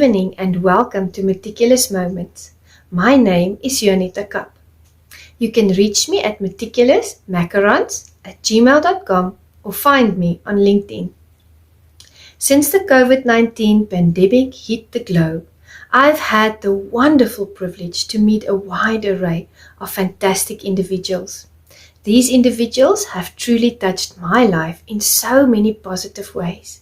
evening and welcome to Meticulous Moments. My name is Juanita Kapp. You can reach me at meticulousmacarons@gmail.com or find me on LinkedIn. Since the COVID-19 pandemic hit the globe, I've had the wonderful privilege to meet a wide array of fantastic individuals. These individuals have truly touched my life in so many positive ways.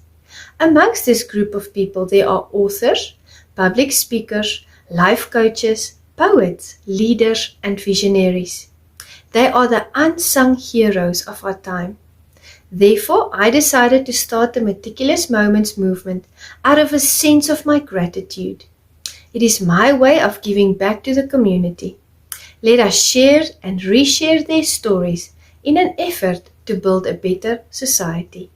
Amongst this group of people, there are authors, public speakers, life coaches, poets, leaders, and visionaries. They are the unsung heroes of our time. Therefore, I decided to start the Meticulous Moments movement out of a sense of my gratitude. It is my way of giving back to the community. Let us share and reshare their stories in an effort to build a better society.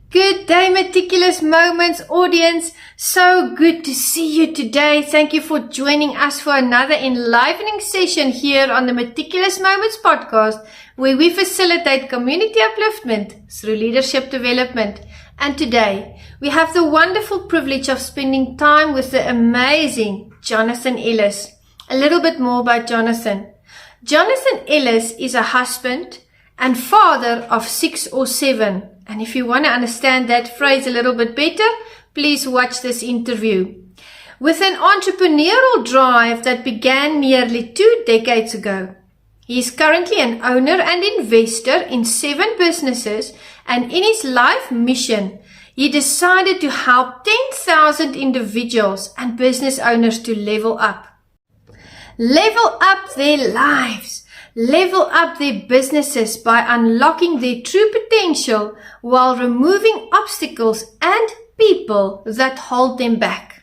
Good day, Meticulous Moments audience. So good to see you today. Thank you for joining us for another enlivening session here on the Meticulous Moments podcast, where we facilitate community upliftment through leadership development. And today, we have the wonderful privilege of spending time with the amazing Jonathan Ellis. A little bit more about Jonathan. Jonathan Ellis is a husband and father of 6 or 7. And if you want to understand that phrase a little bit better, please watch this interview. With an entrepreneurial drive that began nearly 2 decades ago, he is currently an owner and investor in 7 businesses, and in his life mission, he decided to help 10,000 individuals and business owners to level up. Level up their lives. Level up their businesses by unlocking their true potential while removing obstacles and people that hold them back.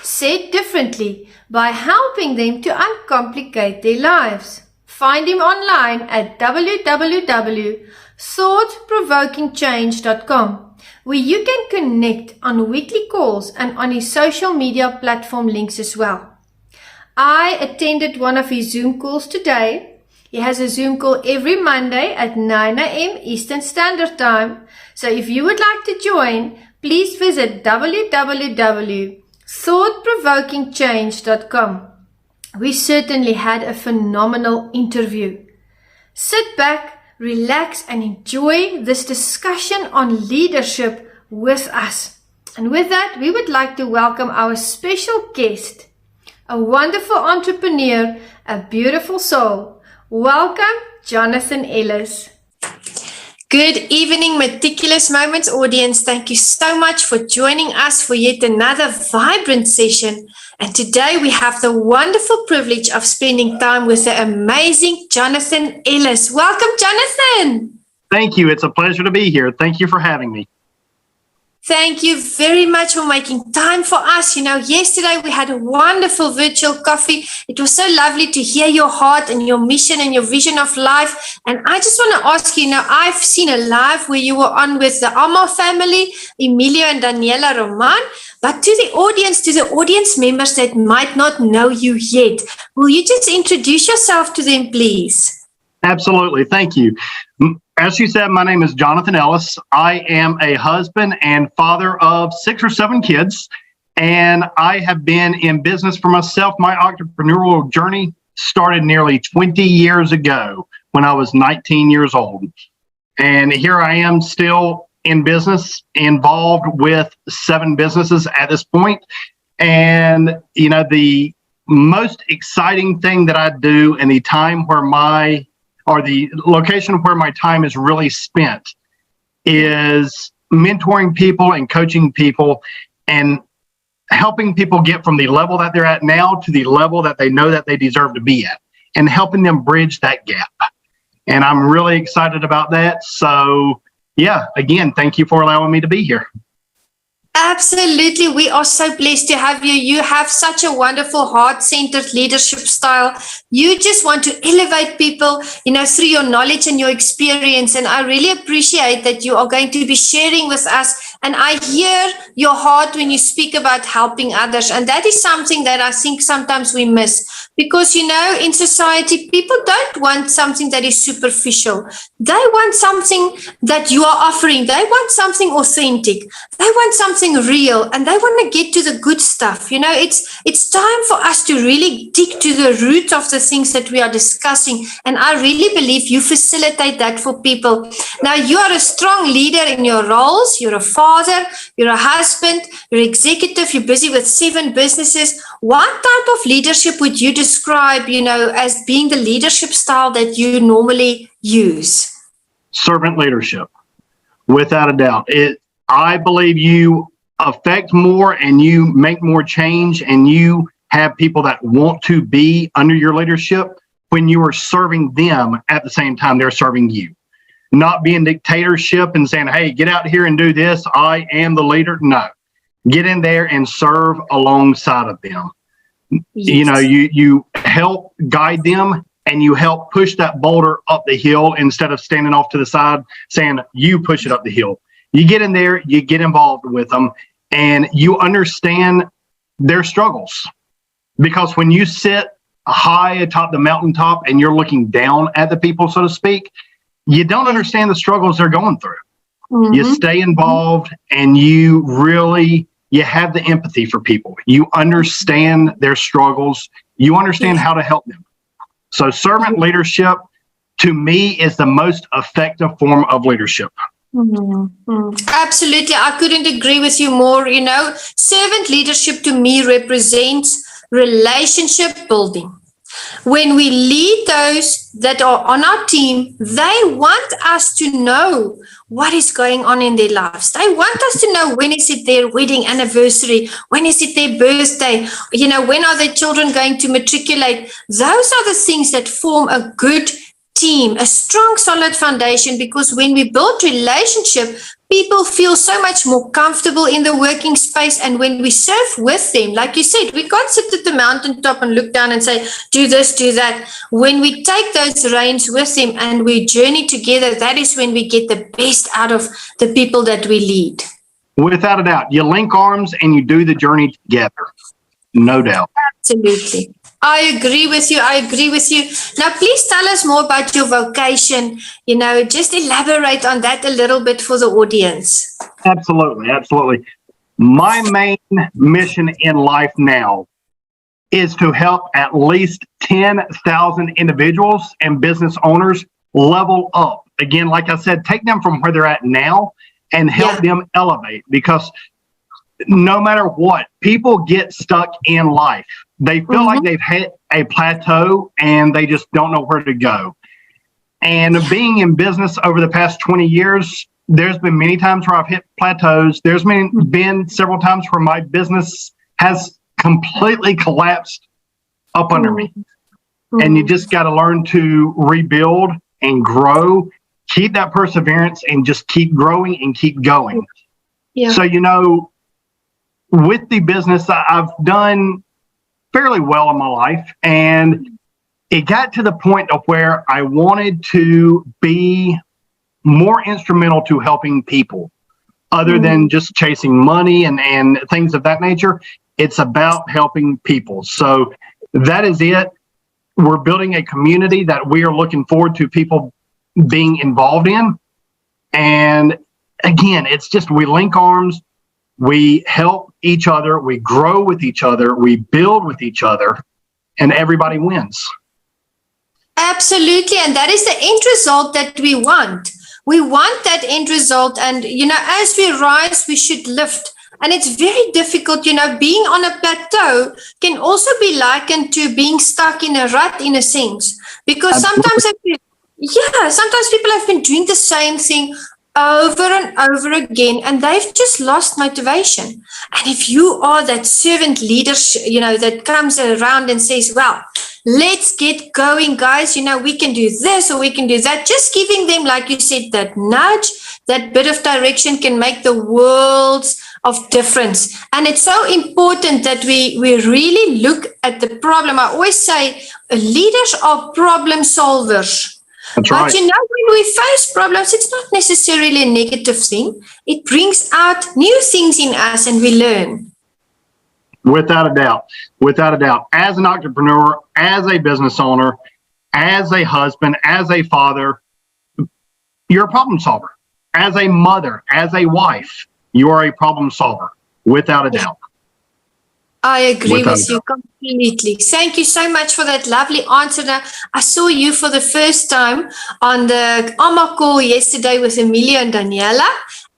Said differently, by helping them to uncomplicate their lives. Find him online at www.thoughtprovokingchange.com, where you can connect on weekly calls and on his social media platform links as well. I attended one of his Zoom calls today. He has a Zoom call every Monday at 9 a.m. Eastern Standard Time. So if you would like to join, please visit www.thoughtprovokingchange.com. We certainly had a phenomenal interview. Sit back, relax, and enjoy this discussion on leadership with us. And with that, we would like to welcome our special guest, a wonderful entrepreneur, a beautiful soul. Welcome, Jonathan Ellis. Good evening, Meticulous Moments audience. Thank you so much for joining us for yet another vibrant session. And today we have the wonderful privilege of spending time with the amazing Jonathan Ellis. Welcome, Jonathan. Thank you. It's a pleasure to be here. Thank you for having me. Thank you very much for making time for us. You know, yesterday we had a wonderful virtual coffee. It was so lovely to hear your heart and your mission and your vision of life. And I just want to ask you, now I've seen a live where you were on with the Amar family, Emilio and Daniela Roman. But to the audience members that might not know you yet, will you just introduce yourself to them, please? Absolutely. Thank you. As you said, my name is Jonathan Ellis. I am a husband and father of 6 or 7 kids, and I have been in business for myself. My entrepreneurial journey started nearly 20 years ago when I was 19 years old. And here I am still in business, involved with 7 businesses at this point. And, you know, the most exciting thing that I do in the time where the location where my time is really spent is mentoring people and coaching people and helping people get from the level that they're at now to the level that they know that they deserve to be at, and helping them bridge that gap. And I'm really excited about that. So yeah, again, thank you for allowing me to be here. Absolutely. We are so blessed to have you. You have such a wonderful heart-centered leadership style. You just want to elevate people, you know, through your knowledge and your experience. And I really appreciate that you are going to be sharing with us. And I hear your heart when you speak about helping others. And that is something that I think sometimes we miss. Because, in society, people don't want something that is superficial. They want something that you are offering. They want something authentic. They want something real, and they want to get to the good stuff. It's time for us to really dig to the root of the things that we are discussing. And I really believe you facilitate that for people. Now, you are a strong leader in your roles. You're a father, you're a husband, you're executive, you're busy with 7 businesses. What type of leadership would you describe, as being the leadership style that you normally use? Servant leadership, without a doubt. I believe you affect more and you make more change, and you have people that want to be under your leadership when you are serving them at the same time they're serving you. Not being dictatorship and saying, hey, get out here and do this, I am the leader. No, get in there and serve alongside of them. Yes. You help guide them, and you help push that boulder up the hill instead of standing off to the side saying, you push it up the hill. You get in there, you get involved with them, and you understand their struggles. Because when you sit high atop the mountaintop and you're looking down at the people, so to speak, you don't understand the struggles they're going through. Mm-hmm. You stay involved, and you have the empathy for people. You understand their struggles. You understand how to help them. So servant leadership, to me, is the most effective form of leadership. Mm-hmm. Absolutely. I couldn't agree with you more. Servant leadership to me represents relationship building. When we lead those that are on our team, they want us to know what is going on in their lives. They want us to know, when is it their wedding anniversary? When is it their birthday? When are their children going to matriculate? Those are the things that form a good team, a strong, solid foundation, because when we build relationship, people feel so much more comfortable in the working space. And when we serve with them, like you said, we can't sit at the mountaintop and look down and say, do this, do that. When we take those reins with them and we journey together, that is when we get the best out of the people that we lead. Without a doubt, you link arms and you do the journey together. No doubt. Absolutely. I agree with you. Now, please tell us more about your vocation. Just elaborate on that a little bit for the audience. Absolutely. My main mission in life now is to help at least 10,000 individuals and business owners level up. Again, like I said, take them from where they're at now and help them elevate, because no matter what, people get stuck in life. They feel like they've hit a plateau and they just don't know where to go. And being in business over the past 20 years, there's been many times where I've hit plateaus. There's been several times where my business has completely collapsed up under me. And you just got to learn to rebuild and grow, keep that perseverance, and just keep growing and keep going. Yeah. So, with the business, I've done fairly well in my life, and it got to the point of where I wanted to be more instrumental to helping people other than just chasing money and things of that nature. It's about helping people. So that is it. We're building a community that we are looking forward to people being involved in. And again, it's just, we link arms. We help each other, we grow with each other, we build with each other, and everybody wins. Absolutely, and that is the end result that we want. We want that end result, and as we rise, we should lift. And it's very difficult, being on a plateau can also be likened to being stuck in a rut, in a sense, because sometimes people have been doing the same thing over and over again, and they've just lost motivation. And if you are that servant leader, that comes around and says, well, let's get going, guys, we can do this or we can do that, just giving them, like you said, that nudge, that bit of direction can make the worlds of difference. And it's so important that we really look at the problem. I always say leaders are problem solvers. That's right. But when we face problems, it's not necessarily a negative thing. It brings out new things in us and we learn. Without a doubt. Without a doubt. As an entrepreneur, as a business owner, as a husband, as a father, you're a problem solver. As a mother, as a wife, you are a problem solver. Without a doubt. I agree with you completely. Thank you so much for that lovely answer. Now, I saw you for the first time on the AMA call yesterday with Emilia and Daniela,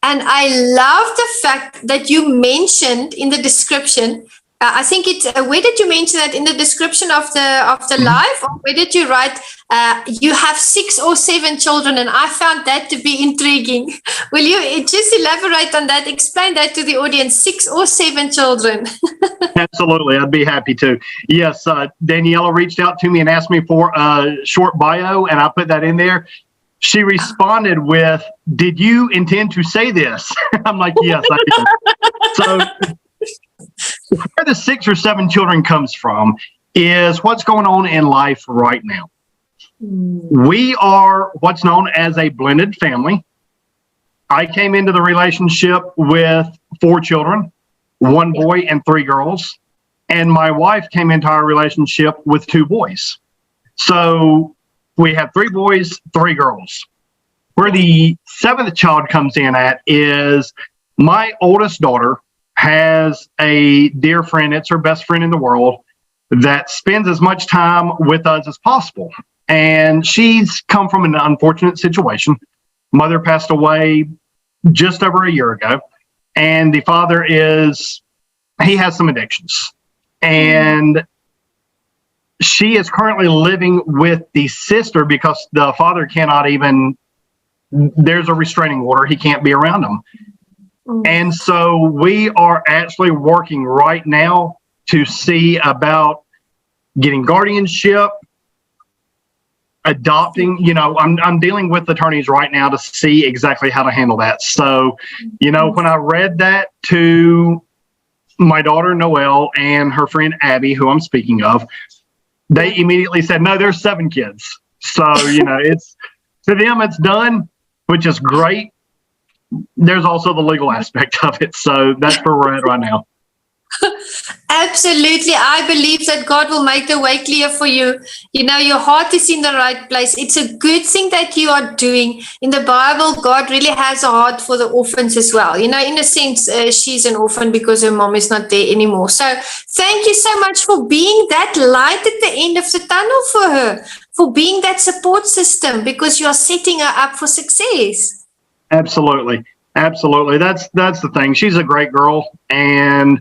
and I love the fact that you mentioned in the description. I think it's where did you mention that in the description of the live, or where did you write you have 6 or 7 children? And I found that to be intriguing. Will you just elaborate on that? Explain that to the audience. 6 or 7 children. Absolutely, I'd be happy to. Yes, Daniela reached out to me and asked me for a short bio, and I put that in there. She responded with, "Did you intend to say this?" I'm like, "Yes, I did." So where the 6 or 7 children comes from is what's going on in life right now. We are what's known as a blended family. I came into the relationship with 4 children, 1 boy and 3 girls. And my wife came into our relationship with 2 boys. So we have 3 boys, 3 girls. Where the 7th child comes in at is my oldest daughter has a dear friend. It's her best friend in the world that spends as much time with us as possible. And she's come from an unfortunate situation. Mother passed away just over a year ago. And the father he has some addictions. And she is currently living with the sister because the father cannot even, there's a restraining order. He can't be around them. And so we are actually working right now to see about getting guardianship, adopting. I'm dealing with attorneys right now to see exactly how to handle that. So, when I read that to my daughter Noelle and her friend Abby, who I'm speaking of, they immediately said, "No, there's 7 kids." So, it's to them, it's done, which is great. There's also the legal aspect of it. So that's where we're at right now. Absolutely. I believe that God will make the way clear for you. Your heart is in the right place. It's a good thing that you are doing. In the Bible, God really has a heart for the orphans as well. In a sense, she's an orphan because her mom is not there anymore. So thank you so much for being that light at the end of the tunnel for her, for being that support system, because you are setting her up for success. Absolutely. Absolutely. That's the thing. She's a great girl, and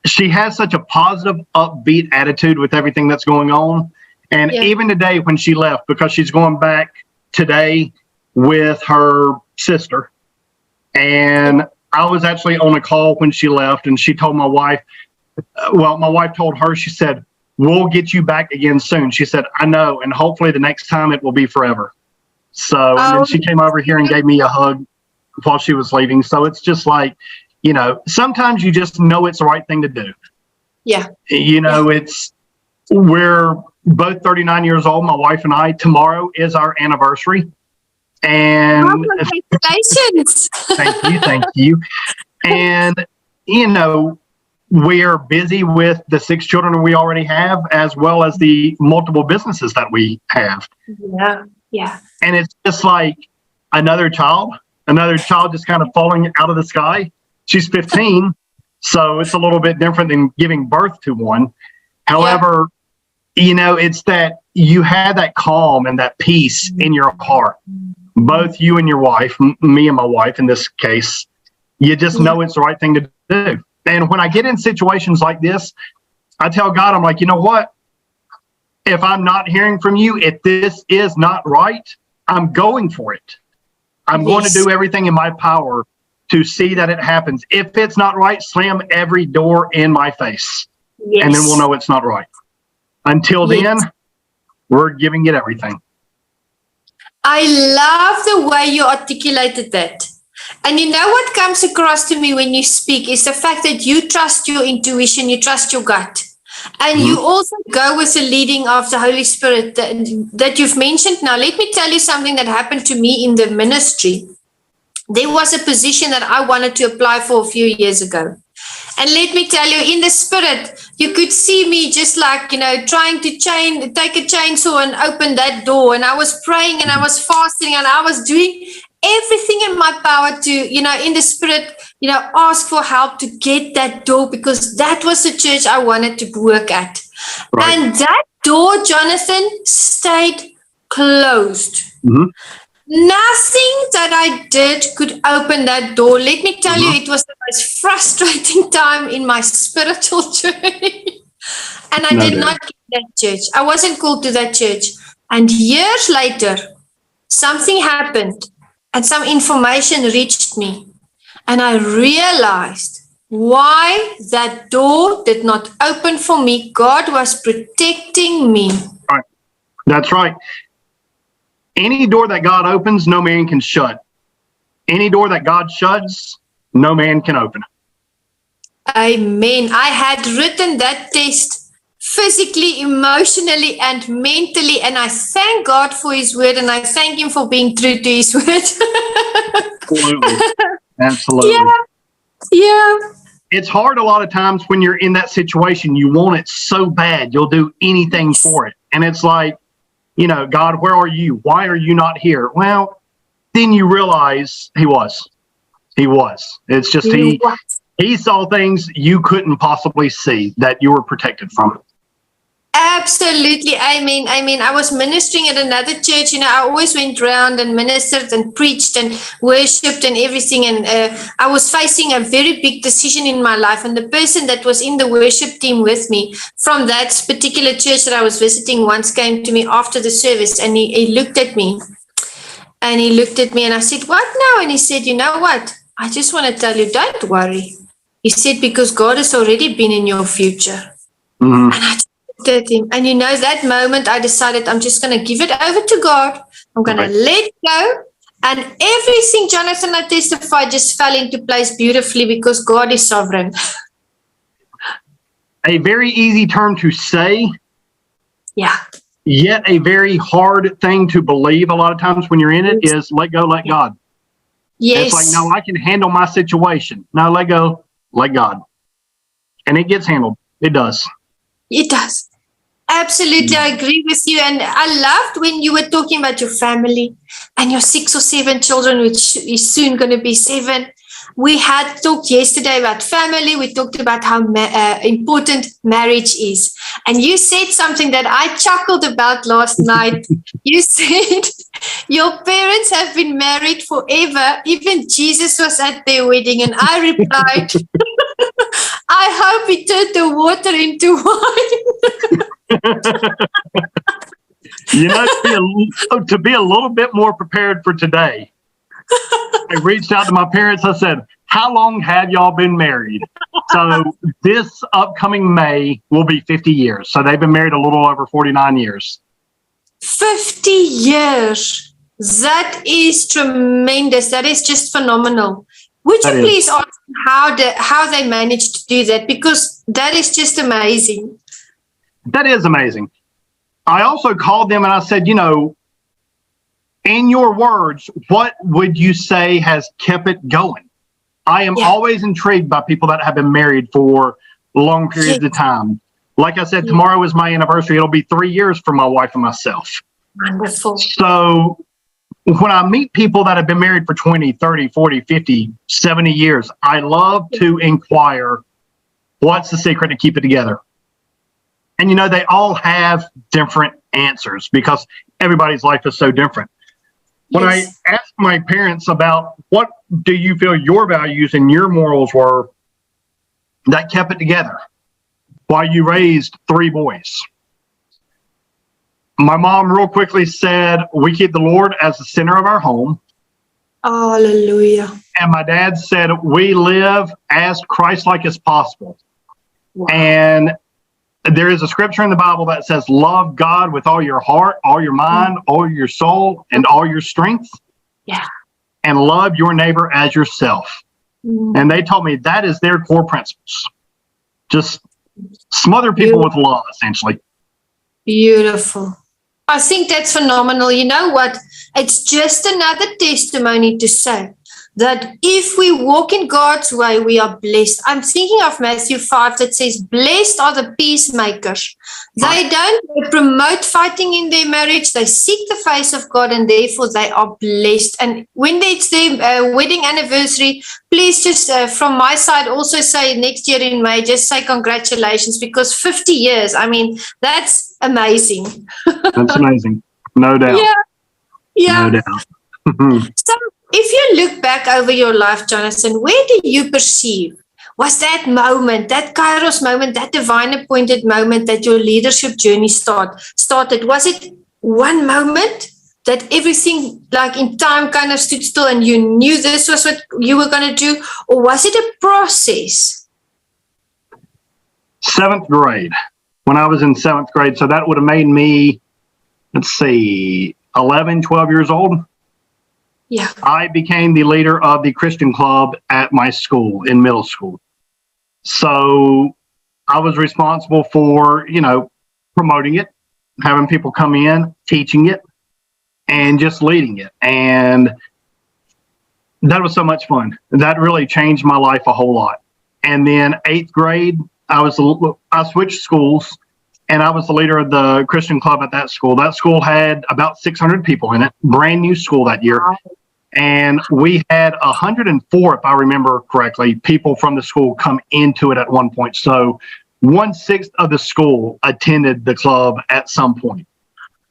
she has such a positive, upbeat attitude with everything that's going on. And even today when she left, because she's going back today with her sister, and I was actually on a call when she left, and she told my wife, my wife told her, she said, "We'll get you back again soon." She said, "I know, and hopefully the next time it will be forever." So and then she came over here and gave me a hug while she was leaving. So it's just like, sometimes you just know it's the right thing to do. Yeah. We're both 39 years old, my wife and I. Tomorrow is our anniversary. And congratulations. Thank you. And, we're busy with the 6 children we already have, as well as the multiple businesses that we have. Yeah. And it's just like another child just kind of falling out of the sky. She's 15, so it's a little bit different than giving birth to one. However, it's that you have that calm and that peace in your heart. Both you and your wife, me and my wife in this case, you just know it's the right thing to do. And when I get in situations like this, I tell God, I'm like, you know what? If I'm not hearing from you, if this is not right, I'm going for it. I'm going to do everything in my power to see that it happens. If it's not right, slam every door in my face. And then we'll know it's not right. Until then, we're giving it everything. I love the way you articulated that. And what comes across to me when you speak is the fact that you trust your intuition, you trust your gut. And you also go with the leading of the Holy Spirit that you've mentioned. Now, let me tell you something that happened to me in the ministry. There was a position that I wanted to apply for a few years ago. And let me tell you, in the spirit, you could see me just like, trying to take a chainsaw and open that door. And I was praying and I was fasting and I was doing everything in my power to, in the spirit, ask for help to get that door, because that was the church I wanted to work at. Right. And that door, Jonathan, stayed closed. Mm-hmm. Nothing that I did could open that door. Let me tell you, it was the most frustrating time in my spiritual journey. And I did not get that church. I wasn't called to that church. And years later, something happened and some information reached me. And I realized why that door did not open for me. God was protecting me. Right. That's right. Any door that God opens, no man can shut. Any door that God shuts, no man can open. Amen. I had written that test physically, emotionally, and mentally, and I thank God for His word, and I thank Him for being true to His word. Absolutely. Absolutely. Yeah. It's hard a lot of times when you're in that situation. You want it so bad, you'll do anything for it. And it's like, God, where are you? Why are you not here? Well, then you realize He was. It's just He saw things you couldn't possibly see that you were protected from. Absolutely. Amen. I was ministering at another church. I always went around and ministered and preached and worshipped and everything. And I was facing a very big decision in my life. And the person that was in the worship team with me from that particular church that I was visiting once came to me after the service, and he looked at me. And he looked at me and I said, "What now?" And he said, "You know what? I just want to tell you, don't worry." He said, "Because God has already been in your future." Mm-hmm. And I at him, and that moment I decided I'm just going to give it over to God. I'm going to let go, and everything, Jonathan, I testify, just fell into place beautifully because God is sovereign. A very easy term to say, yet a very hard thing to believe a lot of times when you're in it is let go, let God. Yes. It's like, no, I can handle my situation. No, let go, let God. And it gets handled. It does. It does. Absolutely, I agree with you. And I loved when you were talking about your family and your 6 or 7 children, which is soon going to be 7. We had talked yesterday about family. We talked about how important marriage is. And you said something that I chuckled about last night. You said your parents have been married forever. Even Jesus was at their wedding. And I replied, I hope he turned the water into wine. To be a little bit more prepared for today, I reached out to my parents. I said, "How long have y'all been married?" So this upcoming May will be 50 years. So they've been married a little over 49 years. 50 years. That is tremendous. That is just phenomenal. Would you please ask how they managed to do that? Because that is just amazing. That is amazing. I also called them and I said, in your words, what would you say has kept it going? I am always intrigued by people that have been married for long periods of time. Like I said, tomorrow is my anniversary. It'll be 3 years for my wife and myself. Wonderful. So when I meet people that have been married for 20, 30, 40, 50, 70 years, I love to inquire, what's the secret to keep it together? And, they all have different answers because everybody's life is so different. When I asked my parents about what do you feel your values and your morals were that kept it together while you raised 3 boys, my mom real quickly said, we keep the Lord as the center of our home. Hallelujah. And my dad said, we live as Christ-like as possible. Wow. And there is a scripture in the Bible that says, love God with all your heart, all your mind, all your soul, and all your strength. Yeah. And love your neighbor as yourself. And they told me that is their core principles. Just smother people with love, essentially. Beautiful. I think that's phenomenal. You know what? It's just another testimony to say that if we walk in God's way, we are blessed. I'm thinking of Matthew 5 that says, blessed are the peacemakers. They don't promote fighting in their marriage. They seek the face of God, and therefore they are blessed. And when it's their wedding anniversary, please just from my side also say next year in May, just say congratulations, because 50 years, I mean, that's amazing. That's amazing. No doubt. Yeah. No doubt. So if you look back over your life, Jonathan, where do you perceive was that moment, that Kairos moment, that divine appointed moment that your leadership journey started? Was it one moment that everything like in time kind of stood still and you knew this was what you were going to do? Or was it a process? 7th grade, when I was in 7th grade. So that would have made me, 11, 12 years old. Yeah. I became the leader of the Christian club at my school in middle school. So I was responsible for, promoting it, having people come in, teaching it, and just leading it. And that was so much fun. That really changed my life a whole lot. And then 8th grade, I switched schools, and I was the leader of the Christian club at that school. That school had about 600 people in it, brand new school that year. And we had 104, if I remember correctly, people from the school come into it at one point. So 1/6 of the school attended the club at some point.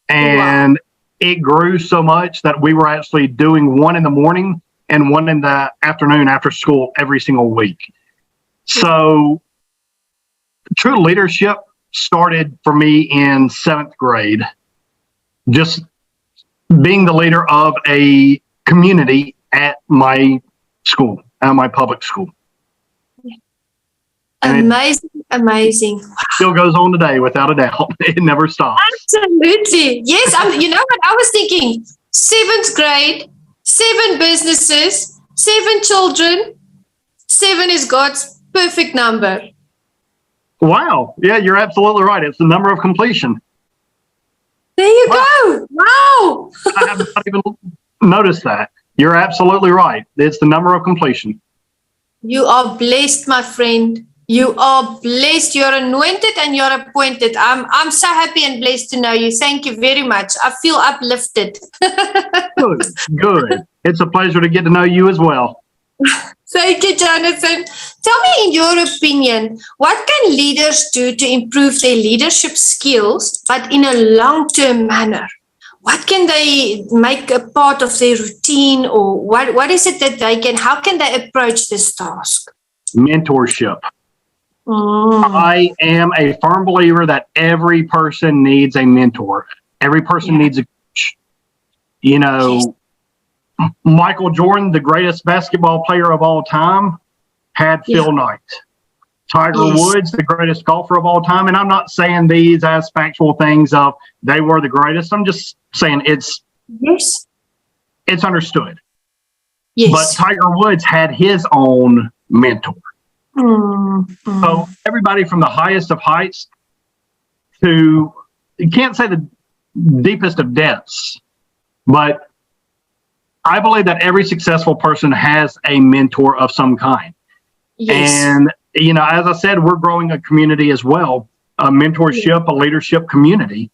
And it grew so much that we were actually doing one in the morning and one in the afternoon after school every single week. So true leadership started for me in 7th grade, just being the leader of a community at my school, at my public school. Amazing. Still goes on today, without a doubt. It never stops. Absolutely. Yes. You know what? I was thinking 7th grade, 7 businesses, 7 children. 7 is God's perfect number. Wow. Yeah, you're absolutely right. It's the number of completion. There you go. Wow. I have not even noticed that. You're absolutely right. It's the number of completion. You are blessed, my friend. You are blessed. You're anointed and you're appointed. I'm so happy and blessed to know you. Thank you very much. I feel uplifted. Good. It's a pleasure to get to know you as well. Thank you, Jonathan. Tell me, in your opinion, what can leaders do to improve their leadership skills, but in a long-term manner? What can they make a part of their routine, or what is it that how can they approach this task? Mentorship. I am a firm believer that every person needs a mentor. Every person needs a coach. Michael Jordan, the greatest basketball player of all time, had Phil Knight. Tiger Woods, the greatest golfer of all time. And I'm not saying these as factual things of they were the greatest. I'm just saying it's understood. Yes. But Tiger Woods had his own mentor. So everybody from the highest of heights to, you can't say the deepest of depths, but I believe that every successful person has a mentor of some kind. Yes. And, as I said, we're growing a community as well, a mentorship, a leadership community.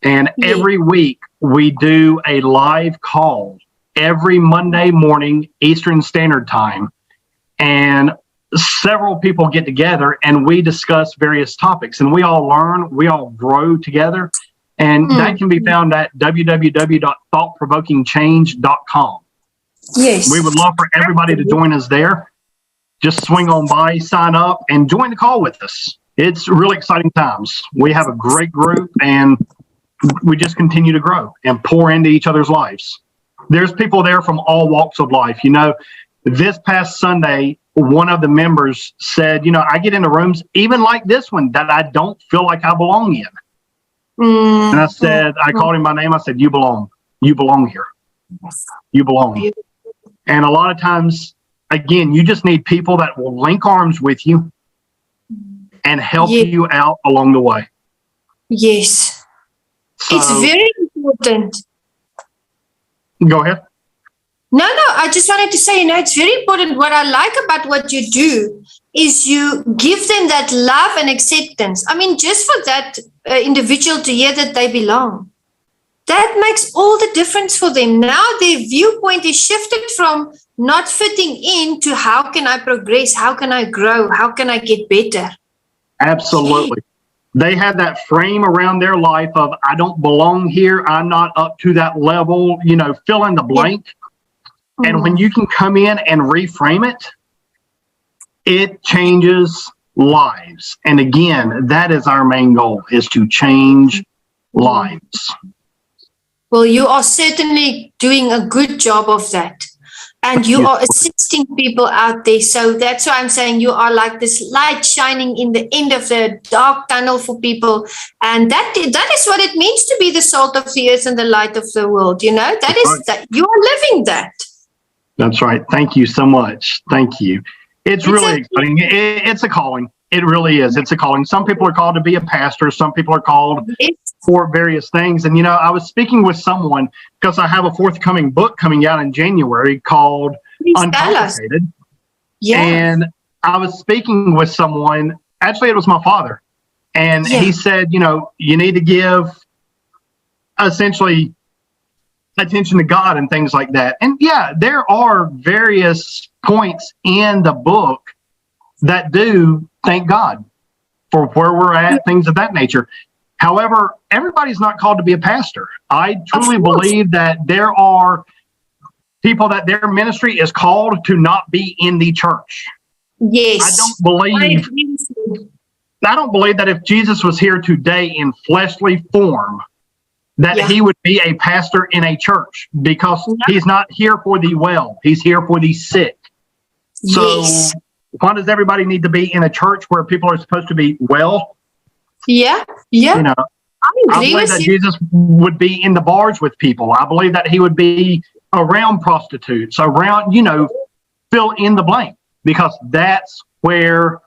And every week we do a live call every Monday morning, Eastern Standard Time. And several people get together and we discuss various topics, and we all learn, we all grow together. And that can be found at www.thoughtprovokingchange.com. Yes. We would love for everybody to join us there. Just swing on by, sign up, and join the call with us. It's really exciting times. We have a great group, and we just continue to grow and pour into each other's lives. There's people there from all walks of life. This past Sunday, one of the members said, I get into rooms even like this one that I don't feel like I belong in. And I said, I called him by name. I said, you belong here. You belong. And a lot of times, again, you just need people that will link arms with you and help you out along the way. Yes. So, it's very important. Go ahead. No, I just wanted to say, it's very important. What I like about what you do is you give them that love and acceptance. I mean, just for that individual to hear that they belong, that makes all the difference for them. Now their viewpoint is shifted from not fitting in to how can I progress? How can I grow? How can I get better? Absolutely. They had that frame around their life of, I don't belong here. I'm not up to that level, fill in the blank. Yeah. And when you can come in and reframe it, it changes lives. And again, that is our main goal, is to change lives. Well, you are certainly doing a good job of that. And you are assisting people out there. So that's why I'm saying you are like this light shining in the end of the dark tunnel for people. And that is what it means to be the salt of the earth and the light of the world. That you are living that. That's right. Thank you so much. Thank you. It's really exciting. It's a calling. It really is. It's a calling. Some people are called to be a pastor. Some people are called for various things. And, I was speaking with someone because I have a forthcoming book coming out in January called Uncomplicated. Yeah. And I was speaking with someone, actually it was my father. And he said, you need to give essentially attention to God and things like that. And there are various points in the book that do thank God for where we're at, things of that nature. However, everybody's not called to be a pastor. I truly believe that there are people that their ministry is called to not be in the church. Yes. I don't believe that if Jesus was here today in fleshly form, that he would be a pastor in a church, because he's not here for the well. He's here for the sick. So why does everybody need to be in a church where people are supposed to be well? Yeah. I believe that Jesus would be in the bars with people. I believe that he would be around prostitutes, around, fill in the blank, because that's where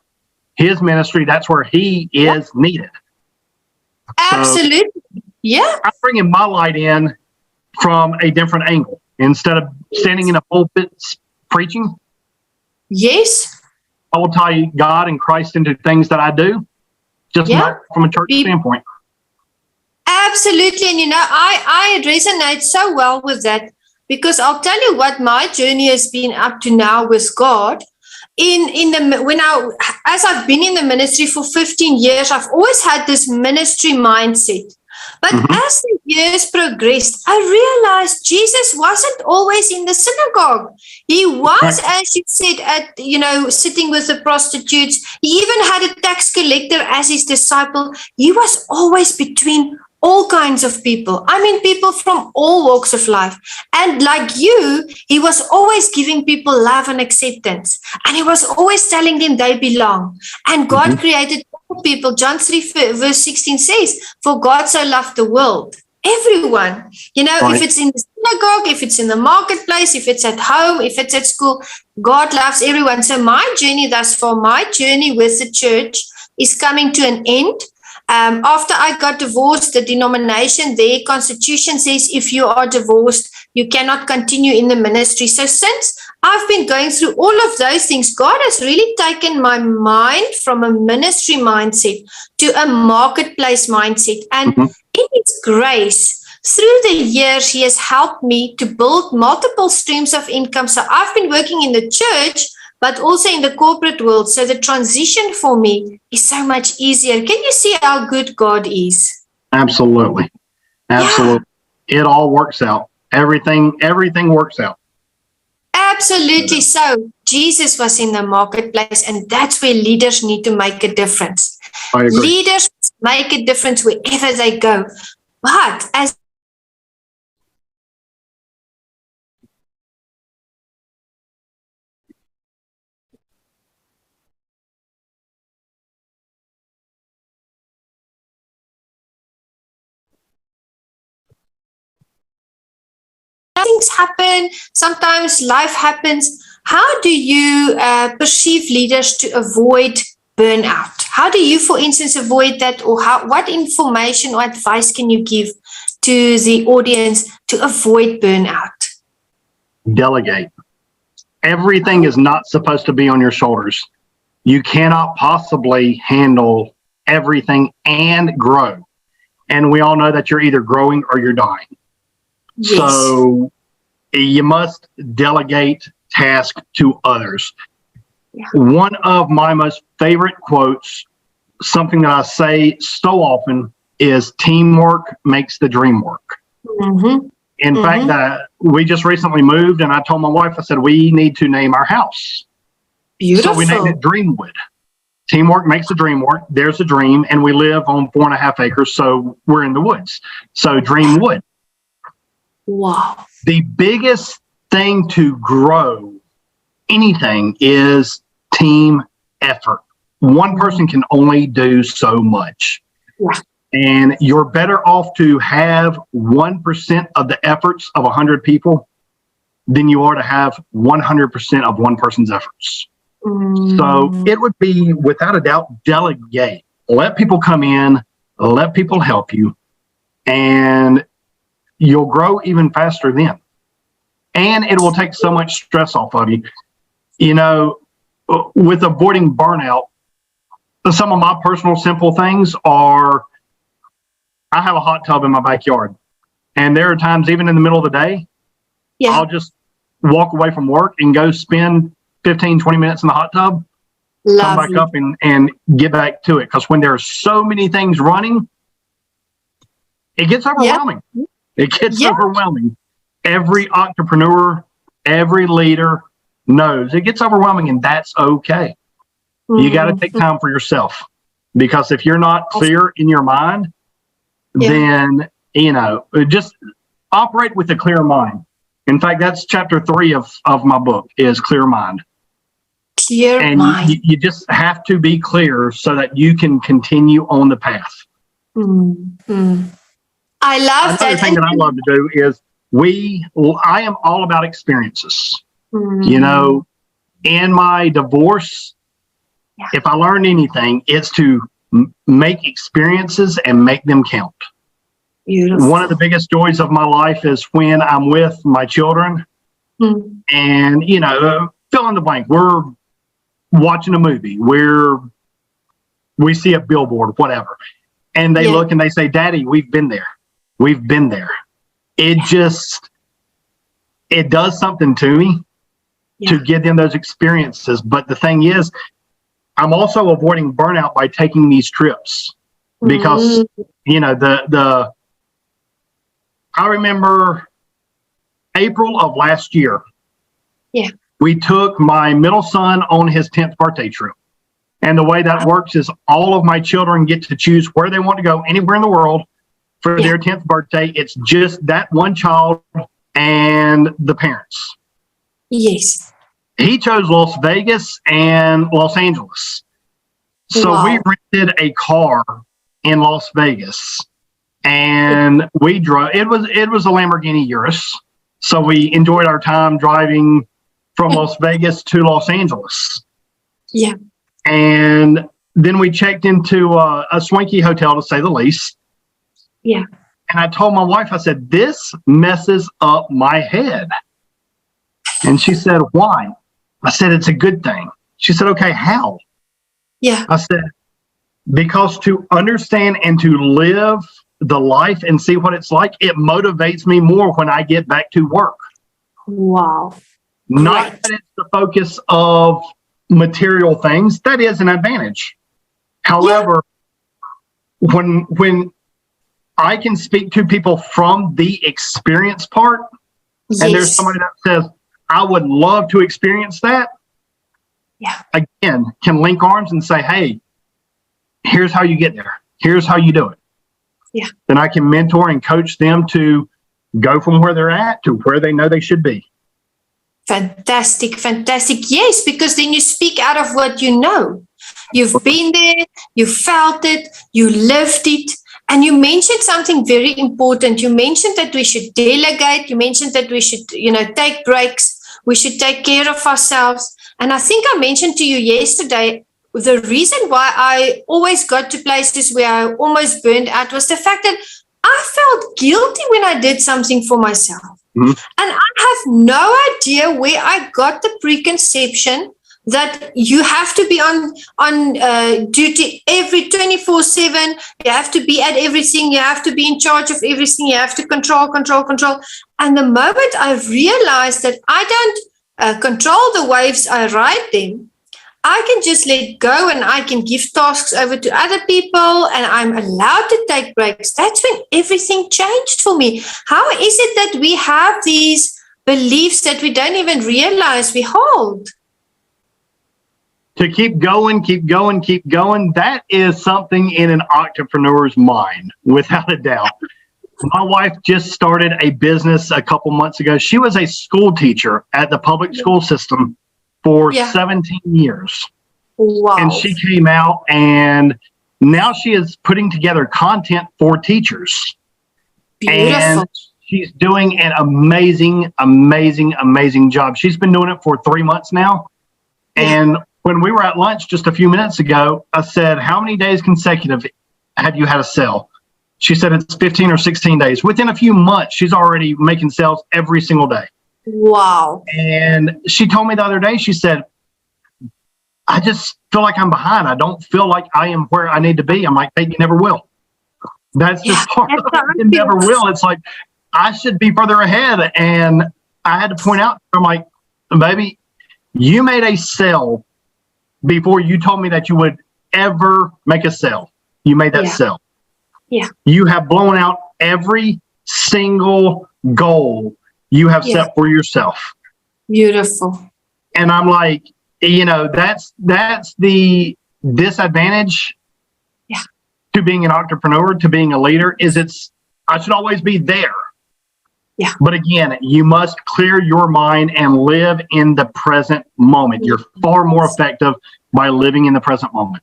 his ministry, that's where he is needed. Absolutely. I'm bringing my light in from a different angle instead of standing in a pulpit preaching. Yes. I will tie God and Christ into things that I do, just not from a church standpoint. Absolutely. And I resonate so well with that, because I'll tell you what my journey has been up to now with God. As I've been in the ministry for 15 years, I've always had this ministry mindset. But as the years progressed, I realized Jesus wasn't always in the synagogue. He was, as you said, sitting with the prostitutes. He even had a tax collector as his disciple. He was always between all kinds of people. I mean, people from all walks of life. And like you, he was always giving people love and acceptance. And he was always telling them they belong. And God created all people. John 3 verse 16 says, for God so loved the world. Everyone, if it's in the synagogue, if it's in the marketplace, if it's at home, if it's at school, God loves everyone. So my journey thus far, my journey with the church is coming to an end. After I got divorced, the denomination, their constitution says if you are divorced, you cannot continue in the ministry. So since I've been going through all of those things, God has really taken my mind from a ministry mindset to a marketplace mindset. And in His grace, through the years, He has helped me to build multiple streams of income. So I've been working in the church, but also in the corporate world. So the transition for me is so much easier. Can you see how good God is? Absolutely. Yeah. It all works out. Everything works out. Absolutely. So Jesus was in the marketplace, and that's where leaders need to make a difference. I agree. Leaders make a difference wherever they go. But as things happen, sometimes life happens. How do you perceive leaders to avoid burnout? How do you, for instance, avoid that? Or what information or advice can you give to the audience to avoid burnout? delegate. Everything is not supposed to be on your shoulders. You cannot possibly handle everything and grow. And we all know that you're either growing or you're dying. Yes. So you must delegate tasks to others. Yeah. One of my most favorite quotes, something that I say so often, is teamwork makes the dream work. Mm-hmm. In fact, we just recently moved, and I told my wife, I said, we need to name our house. Beautiful. So we named it Dreamwood. Teamwork makes the dream work. There's a dream, and we live on 4.5 acres, so we're in the woods. So Dreamwood. Wow. The biggest thing to grow anything is team effort. One person can only do so much. Yeah. And you're better off to have 1% of the efforts of 100 people than you are to have 100% of one person's efforts. So it would be, without a doubt, delegate. Let people come in, let people help you, and you'll grow even faster then. And it will take so much stress off of you. You know, with avoiding burnout, some of my personal simple things are, I have a hot tub in my backyard. And there are times, even in the middle of the day, I'll just walk away from work and go spend 15, 20 minutes in the hot tub, come back up and get back to it. Because when there are so many things running, it gets overwhelming. It gets overwhelming. Every entrepreneur, every leader knows it gets overwhelming, and that's okay. You got to take time for yourself, because if you're not clear in your mind, then, you know, just operate with a clear mind. In fact, that's chapter 3 of my book, is clear mind. Clear mind. You just have to be clear so that you can continue on the path. I love Another thing that I love to do is I am all about experiences. You know, in my divorce, if I learned anything, it's to make experiences and make them count. Beautiful. One of the biggest joys of my life is when I'm with my children and, you know, fill in the blank. We're watching a movie where we see a billboard, whatever. And they look and they say, Daddy, we've been there. We've been there. It does something to me to give them those experiences. But the thing is, I'm also avoiding burnout by taking these trips because, you know, I remember April of last year, we took my middle son on his 10th birthday trip. And the way that works is all of my children get to choose where they want to go anywhere in the world for their 10th birthday. It's just that one child and the parents. Yes. He chose Las Vegas and Los Angeles. So we rented a car in Las Vegas and we drove. It was a Lamborghini Urus. So we enjoyed our time driving from Las Vegas to Los Angeles. Yeah. And then we checked into a swanky hotel, to say the least. Yeah. And I told my wife, I said, this messes up my head. And she said, why? I said, it's a good thing. She said, okay, how? Yeah. I said, because to understand and to live the life and see what it's like, it motivates me more when I get back to work. Wow. Not that it's the focus of material things. That is an advantage. However, when I can speak to people from the experience part, and there's somebody that says, I would love to experience that. Yeah. Again, can link arms and say, hey, here's how you get there. Here's how you do it. Yeah. Then I can mentor and coach them to go from where they're at to where they know they should be. Fantastic, fantastic. Yes, because then you speak out of what you know. You've been there, you felt it, you lived it. And you mentioned something very important. You mentioned that we should delegate. You mentioned that we should, take breaks. We should take care of ourselves. And I think I mentioned to you yesterday, the reason why I always got to places where I almost burned out was the fact that I felt guilty when I did something for myself. Mhm. And I have no idea where I got the preconception that you have to be on duty every 24/7. You have to be at everything. You have to be in charge of everything. You have to control. And the moment I realized that I don't control the waves, I ride them, I can just let go and I can give tasks over to other people and I'm allowed to take breaks. That's when everything changed for me. How is it that we have these beliefs that we don't even realize we hold? To keep going, that is something in an entrepreneur's mind, without a doubt. My wife just started a business a couple months ago. She was a school teacher at the public school system for 17 years. Wow. And she came out and now she is putting together content for teachers. Beautiful. And she's doing an amazing job. She's been doing it for 3 months now. And when we were at lunch just a few minutes ago, I said, how many days consecutive have you had a sale? She said it's 15 or 16 days. Within a few months, she's already making sales every single day. Wow. And she told me the other day, she said, I just feel like I'm behind. I don't feel like I am where I need to be. I'm like, hey, you never will. That's just part of it. You never will. It's like, I should be further ahead. And I had to point out, I'm like, baby, you made a sale before you told me that you would ever make a sale. You made that sale. Yeah. You have blown out every single goal you have set for yourself. Beautiful. And I'm like, that's the disadvantage to being an entrepreneur, to being a leader, is I should always be there. Yeah. But again, you must clear your mind and live in the present moment. You're far more effective by living in the present moment.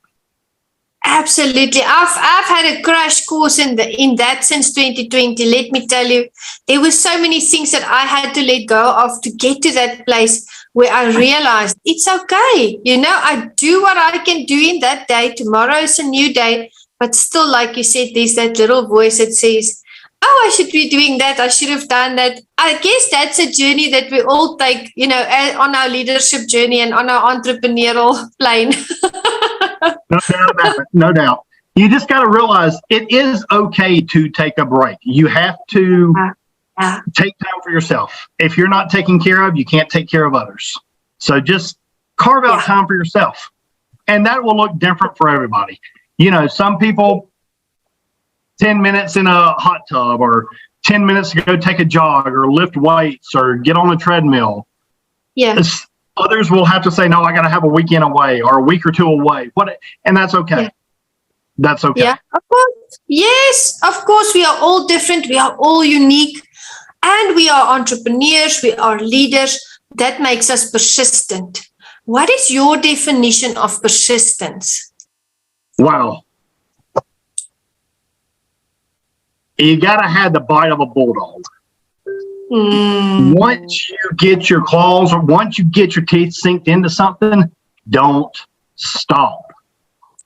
Absolutely. I've had a crash course in that since 2020. Let me tell you, there were so many things that I had to let go of to get to that place where I realized it's okay. I do what I can do in that day. Tomorrow is a new day. But still, like you said, there's that little voice that says, oh, I should be doing that. I should have done that. I guess that's a journey that we all take, on our leadership journey and on our entrepreneurial plane. No doubt about it. No doubt. You just got to realize it is okay to take a break. You have to take time for yourself. If you're not taken care of, you can't take care of others. So just carve out time for yourself. And that will look different for everybody. Some people, 10 minutes in a hot tub or 10 minutes to go take a jog or lift weights or get on a treadmill. Yes. Others will have to say, no, I got to have a weekend away or a week or two away. And that's okay. That's okay. Yeah, of course. Yes, of course. We are all different. We are all unique. And we are entrepreneurs. We are leaders. That makes us persistent. What is your definition of persistence? Wow. You got to have the bite of a bulldog. Once you get your claws or once you get your teeth sinked into something, don't stop.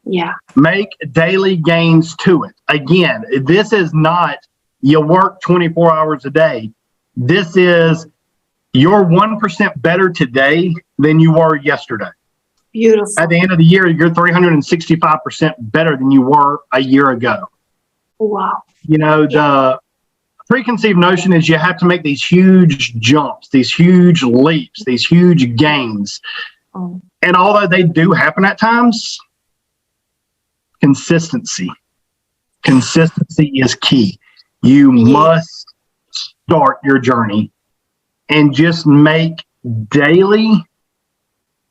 Yeah. Make daily gains to it. Again, this is not you work 24 hours a day. This is you're 1% better today than you were yesterday. Beautiful. At the end of the year, you're 365% better than you were a year ago. Wow. The preconceived notion is you have to make these huge jumps, these huge leaps, these huge gains. And although they do happen at times, consistency is key. You must start your journey and just make daily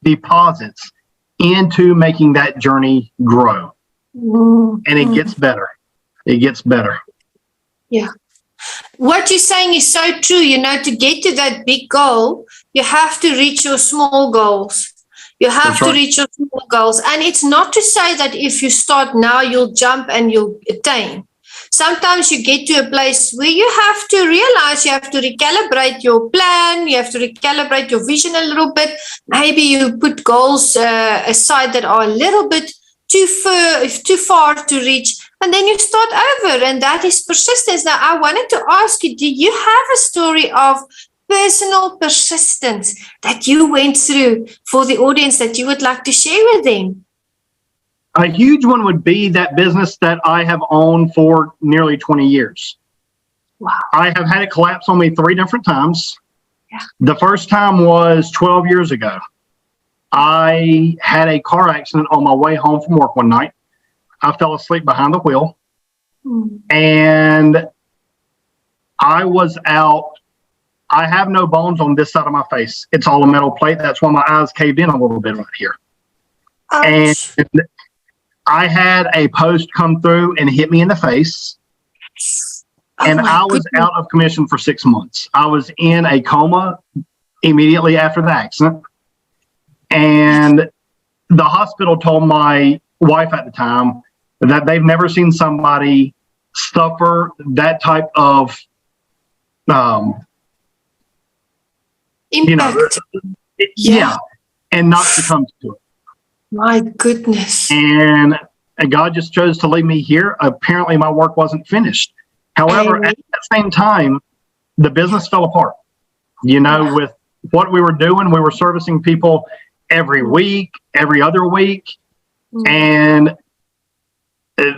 deposits into making that journey grow. And it gets better. It gets better. Yeah. What you're saying is so true. To get to that big goal, you have to reach your small goals. You have to reach your small goals. And it's not to say that if you start now, you'll jump and you'll attain. Sometimes you get to a place where you have to realize you have to recalibrate your plan. You have to recalibrate your vision a little bit. Maybe you put goals aside that are a little bit too far to reach. and then you start over, and that is persistence. Now, I wanted to ask you, do you have a story of personal persistence that you went through for the audience that you would like to share with them? A huge one would be that business that I have owned for nearly 20 years. Wow. I have had it collapse on me 3 different times. Yeah. The first time was 12 years ago. I had a car accident on my way home from work one night. I fell asleep behind the wheel, and I was out. I have no bones on this side of my face. It's all a metal plate. That's why my eyes caved in a little bit right here. Ouch. And I had a post come through and hit me in the face. And I was out of commission for 6 months. I was in a coma immediately after the accident. And the hospital told my wife at the time that they've never seen somebody suffer that type of, Impact. Yeah, and not succumb to it. My goodness. And God just chose to leave me here. Apparently, my work wasn't finished. However, at that same time, the business fell apart. With what we were doing, we were servicing people every week, every other week. And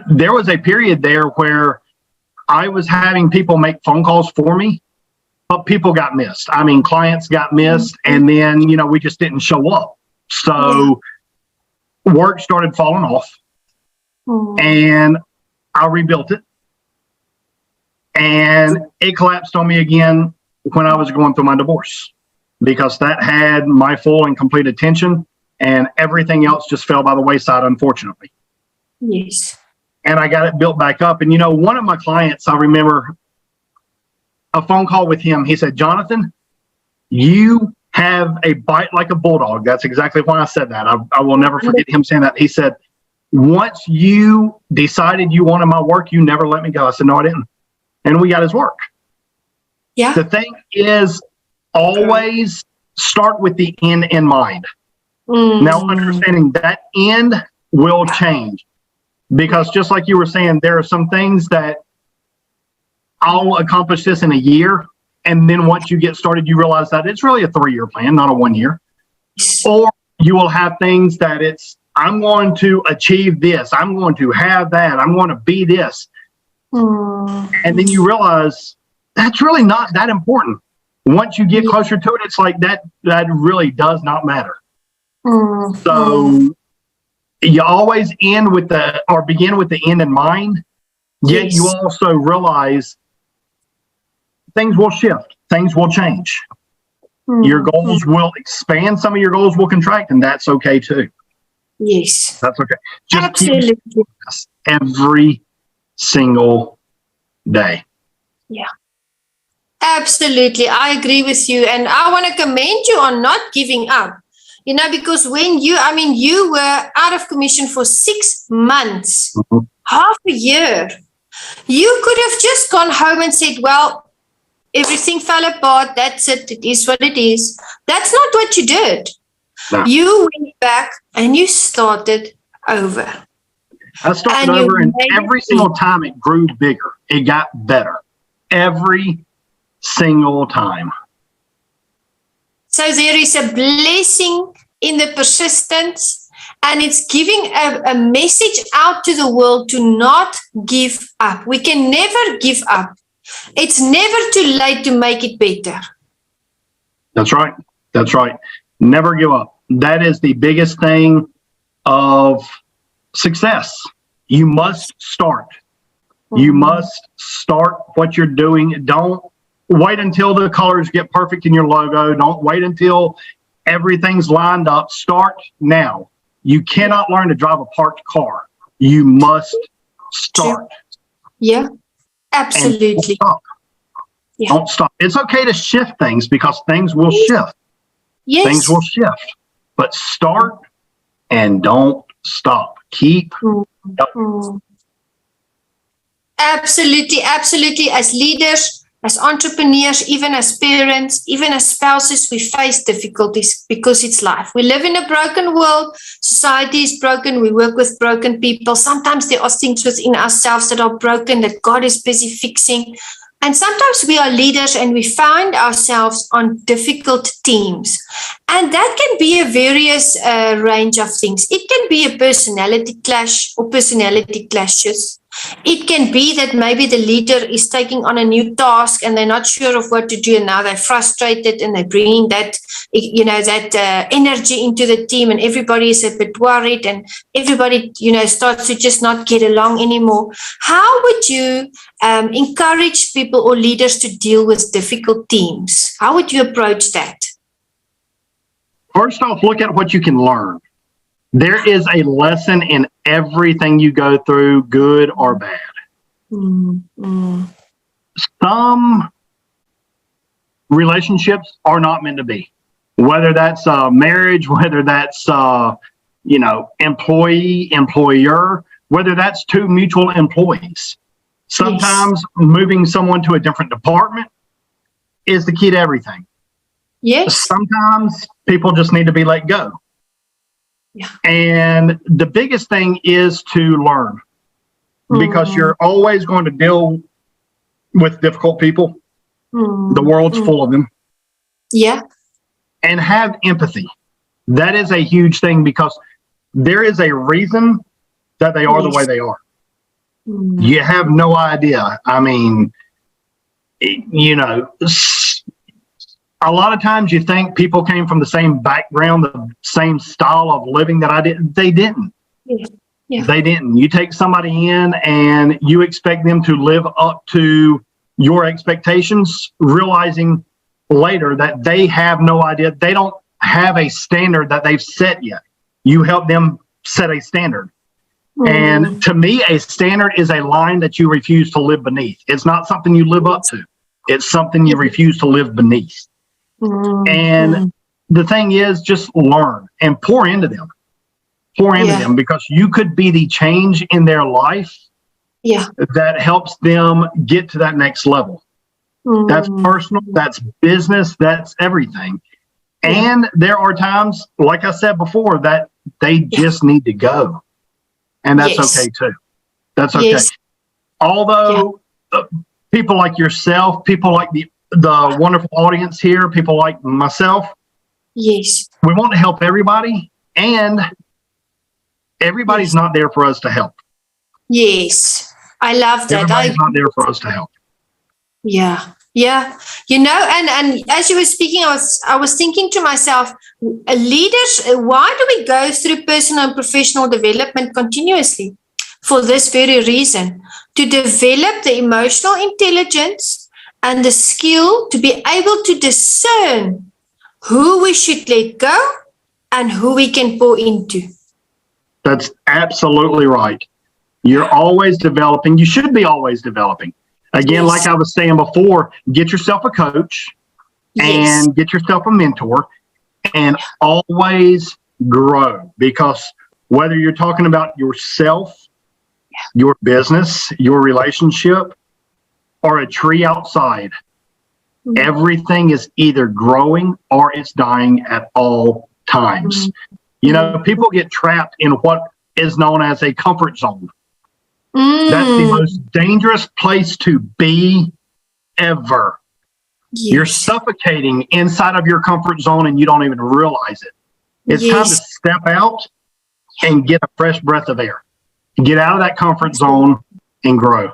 there was a period there where I was having people make phone calls for me, but people got missed. I mean, clients got missed, and then, we just didn't show up. So work started falling off, and I rebuilt it. And it collapsed on me again when I was going through my divorce, because that had my full and complete attention, and everything else just fell by the wayside, unfortunately. Yes. And I got it built back up. And, one of my clients, I remember a phone call with him. He said, "Jonathan, you have a bite like a bulldog." That's exactly why I said that. I will never forget him saying that. He said, "Once you decided you wanted my work, you never let me go." I said, "No, I didn't." And we got his work. Yeah. The thing is, always start with the end in mind. Now, understanding that end will change, because just like you were saying, there are some things that I'll accomplish this in a year. And then once you get started, you realize that it's really a 3-year plan, not a 1 year. Or you will have things that I'm going to achieve this. I'm going to have that. I'm going to be this. And then you realize that's really not that important. Once you get closer to it, it's like that really does not matter. So you always begin with the end in mind, yet you also realize things will shift, things will change. Your goals will expand, some of your goals will contract, and that's okay too. Yes. That's okay. Just Absolutely. keep every single day. Yeah. Absolutely. I agree with you. And I want to commend you on not giving up. Because when you were out of commission for 6 months, half a year, you could have just gone home and said, well, everything fell apart. That's it. It is what it is. That's not what you did. No. You went back and you started over. I started over, and every single time it grew bigger. It got better. Every single time. So there is a blessing in the persistence, and it's giving a message out to the world to not give up. We can never give up. It's never too late to make it better. That's right. That's right. Never give up. That is the biggest thing of success. You must start. You must start what you're doing. Don't wait until the colors get perfect in your logo. Don't wait until everything's lined up. Start now. You cannot learn to drive a parked car. You must start. Yeah, absolutely. Don't stop. Yeah. Don't stop. It's okay to shift things, because things will shift. Yes. Things will shift. But start and don't stop. Keep going. Absolutely, absolutely. As leaders, As entrepreneurs, even as parents, even as spouses, we face difficulties because it's life. We live in a broken world. Society is broken. We work with broken people. Sometimes there are things within ourselves that are broken that God is busy fixing. And sometimes we are leaders and we find ourselves on difficult teams. And that can be a various range of things. It can be a personality clash or personality clashes. It can be that maybe the leader is taking on a new task and they're not sure of what to do, and now they're frustrated and they're bringing that, energy into the team, and everybody is a bit worried and everybody, starts to just not get along anymore. How would you encourage people or leaders to deal with difficult teams? How would you approach that? First off, look at what you can learn. There is a lesson in everything you go through, good or bad. Mm-hmm. Some relationships are not meant to be, whether that's marriage, whether that's, employee, employer, whether that's two mutual employees. Sometimes moving someone to a different department is the key to everything. Yes. Sometimes people just need to be let go. Yeah. And the biggest thing is to learn, because you're always going to deal with difficult people. The world's full of them. Yeah. And have empathy. That is a huge thing, because there is a reason that they are the way they are. You have no idea. I mean, a lot of times you think people came from the same background, the same style of living that I did. They didn't. Yeah. They didn't. You take somebody in and you expect them to live up to your expectations, realizing later that they have no idea. They don't have a standard that they've set yet. You help them set a standard. And to me, a standard is a line that you refuse to live beneath. It's not something you live up to. It's something you refuse to live beneath. And the thing is, just learn and pour into them. Pour into them, because you could be the change in their life that helps them get to that next level. That's personal, that's business, that's everything. And there are times, like I said before, that they just need to go. And that's okay too. That's okay. Although people like yourself, people like the wonderful audience here, people like myself, we want to help everybody, and everybody's not there for us to help. Yes, I love that. Everybody's not there for us to help. Yeah. And as you were speaking, I was thinking to myself, leaders, why do we go through personal and professional development continuously? For this very reason, to develop the emotional intelligence and the skill to be able to discern who we should let go and who we can pour into. That's absolutely right. You're always developing. You should be always developing. Again, like I was saying before, get yourself a coach and get yourself a mentor, and always grow, because whether you're talking about yourself, your business, your relationship, or a tree outside, everything is either growing or it's dying at all times. People get trapped in what is known as a comfort zone. That's the most dangerous place to be ever. You're suffocating inside of your comfort zone and you don't even realize it. It's time to step out and get a fresh breath of air. Get out of that comfort zone and grow.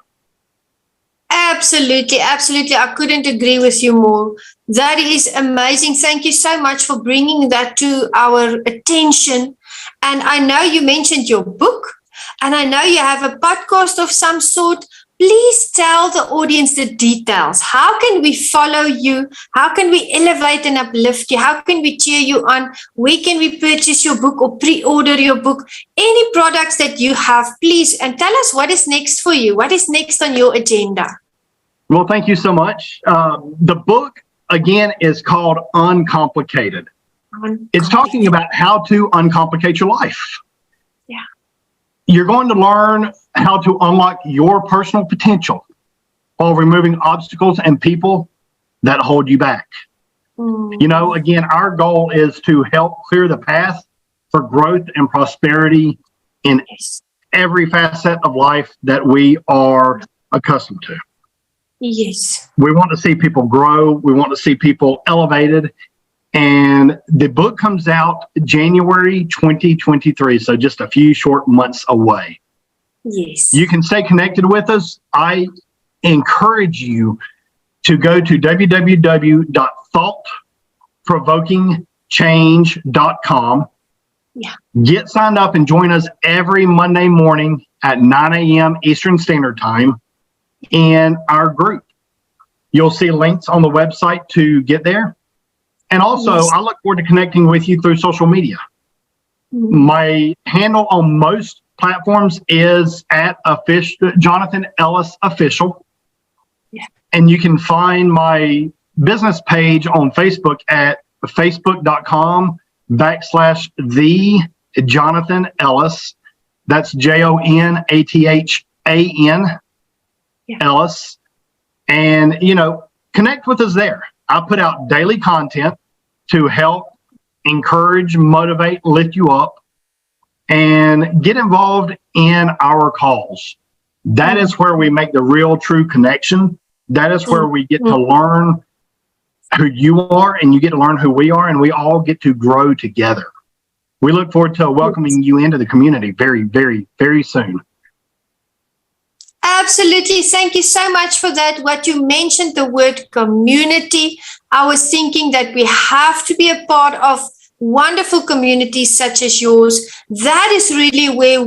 Absolutely. I couldn't agree with you more. That is amazing. Thank you so much for bringing that to our attention. And I know you mentioned your book, and I know you have a podcast of some sort. Please tell the audience the details. How can we follow you? How can we elevate and uplift you? How can we cheer you on? Where can we purchase your book or pre-order your book? Any products that you have, please, and tell us what is next for you. What is next on your agenda? Well, thank you so much. The book, again, is called Uncomplicated. It's talking about how to uncomplicate your life. You're going to learn how to unlock your personal potential, while removing obstacles and people that hold you back. You know, again, our goal is to help clear the path for growth and prosperity in every facet of life that we are accustomed to. Yes. We want to see people grow. We want to see people elevated. And the book comes out January 2023, so just a few short months away. Yes. You can stay connected with us. I encourage you to go to www.thoughtprovokingchange.com. Yeah. Get signed up and join us every Monday morning at 9 a.m. Eastern Standard Time in our group. You'll see links on the website to get there. And also, I look forward to connecting with you through social media. My handle on most platforms is at Jonathan Ellis Official. Yeah. And you can find my business page on Facebook at facebook.com/the Jonathan Ellis. That's JONATHAN Ellis. And, you know, connect with us there. I put out daily content to help encourage, motivate, lift you up, and get involved in our calls. That is where we make the real, true connection. That is where we get to learn who you are, and you get to learn who we are, and we all get to grow together. We look forward to welcoming you into the community very, very, very soon. Absolutely. Thank you so much for that. What you mentioned, the word community, I was thinking that we have to be a part of wonderful communities such as yours. That is really where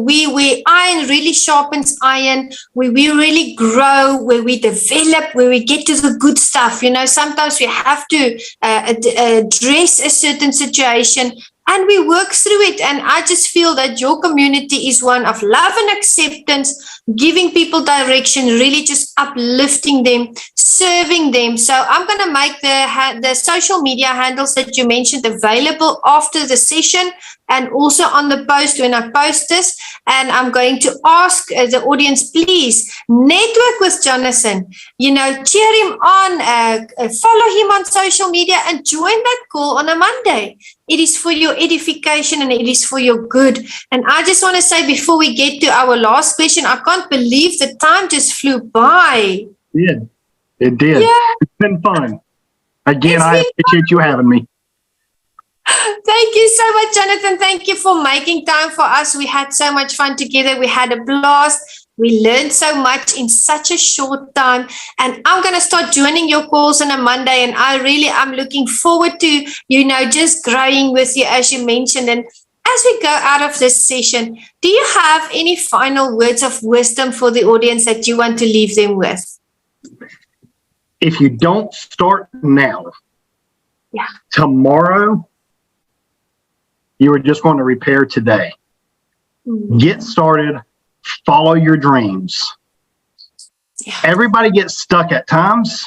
iron really sharpens iron, where we really grow, where we develop, where we get to the good stuff. You know, sometimes we have to address a certain situation and we work through it. And I just feel that your community is one of love and acceptance, giving people direction, really just uplifting them, serving them. So I'm going to make the social media handles that you mentioned available after the session and also on the post when I post this. And I'm going to ask the audience, please network with Jonathan, you know, cheer him on, follow him on social media and join that call on a Monday. It is for your edification and it is for your good. And I just want to say before we get to our last question, I can't believe the time just flew by. Yeah, it did. Yeah. It's been fun. Again, I appreciate you having me. Thank you so much, Jonathan. Thank you for making time for us. We had so much fun together. We had a blast. We learned so much in such a short time. And I'm going to start joining your calls on a Monday. And I'm looking forward to, you know, just growing with you, as you mentioned. And as we go out of this session, do you have any final words of wisdom for the audience that you want to leave them with? If you don't start now, tomorrow, you are just going to repair today. Get started. Follow your dreams. Yeah. Everybody gets stuck at times.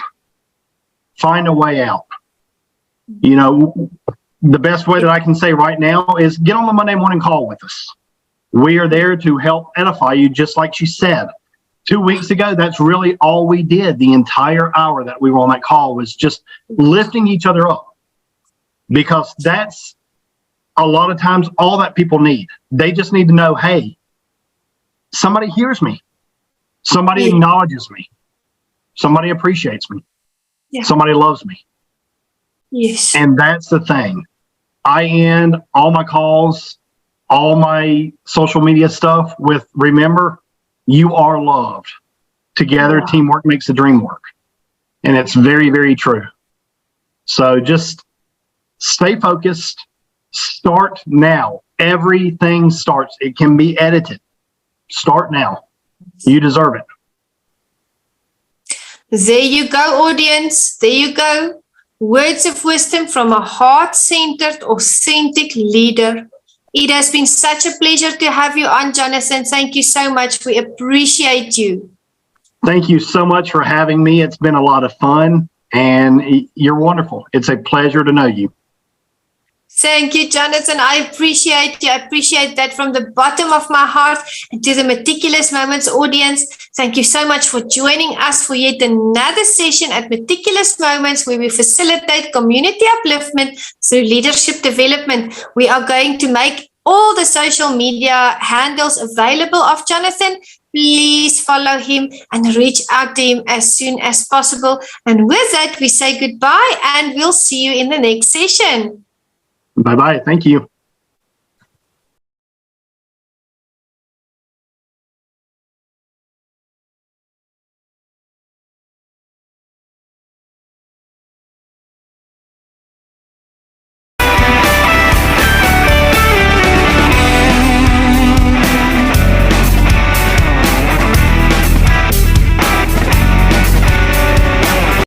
Find a way out. You know, the best way that I can say right now is get on the Monday morning call with us. We are there to help edify you, just like she said. 2 weeks ago, that's really all we did. The entire hour that we were on that call was just lifting each other up, because that's a lot of times all that people need. They just need to know, hey, somebody hears me. Somebody acknowledges me. Somebody appreciates me. Yeah. Somebody loves me. Yes. And that's the thing. I end all my calls, all my social media stuff with, remember, you are loved. Together, teamwork makes the dream work. And it's very, very true. So just stay focused. Start now. Everything starts. It can be edited. Start now. You deserve it. There you go, audience. There you go. Words of wisdom from a heart-centered, authentic leader. It has been such a pleasure to have you on, Jonathan. Thank you so much. We appreciate you. Thank you so much for having me. It's been a lot of fun, and you're wonderful. It's a pleasure to know you. Thank you, Jonathan. I appreciate you. I appreciate that from the bottom of my heart. And to the Meticulous Moments audience, thank you so much for joining us for yet another session at Meticulous Moments, where we facilitate community upliftment through leadership development. We are going to make all the social media handles available of Jonathan. Please follow him and reach out to him as soon as possible. And with that, we say goodbye and we'll see you in the next session. Bye-bye. Thank you.